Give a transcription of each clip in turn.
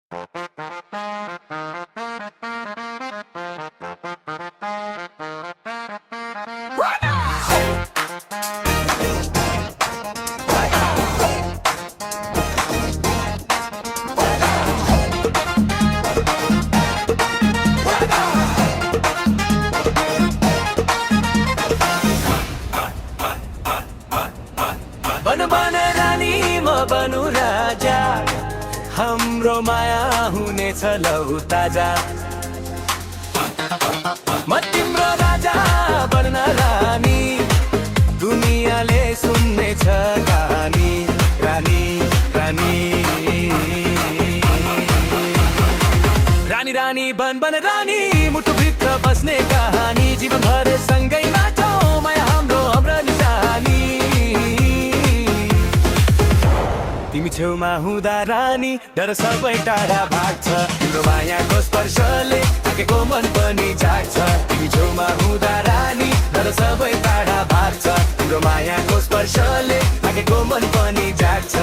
बन बन रानी म बनु राजा, हाम्रो माया हुनेछ लौ ताजा। म तिम्रो राजा बन्न रानी, दुनियाँले सुन्नेछ कहानी। रानी रानी रानी रानी बन बन रानी, मुटुभित्र बस्ने कहानी। जीवनभर सँगै बाटौँ, माया हाम्रो हाम्रो निशानी। तिमी छेउमा हुँदा रानी, डर सबै टाढा भाग्छ। तिम्रो मायाको स्पर्शले थाकेको मन पनि जाग्छ। तिमी छेउमा हुँदा रानी, डर सबै टाढा भाग्छ। तिम्रो मायाको स्पर्शले थाकेको मन पनि जाग्छ।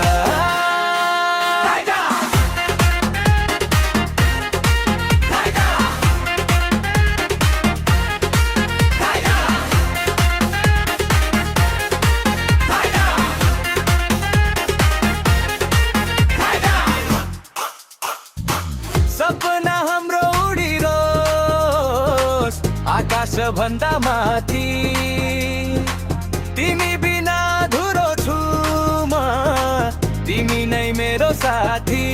सपना हाम्रो उडिरोस् आकाश भन्दा माथि। तिमी बिना अधुरो छु म, तिमी नै मेरो साथी।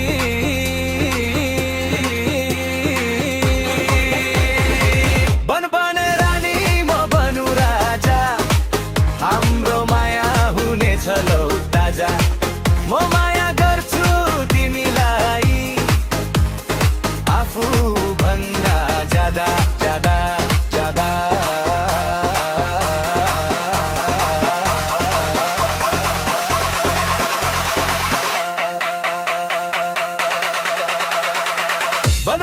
बन बन रानी म बनु राजा, हाम्रो माया हुनेछ लौ ताजा। म माया गर्छु तिमीलाई, आफू भन्दा ज्यादा ज्यादा ज्यादा। बन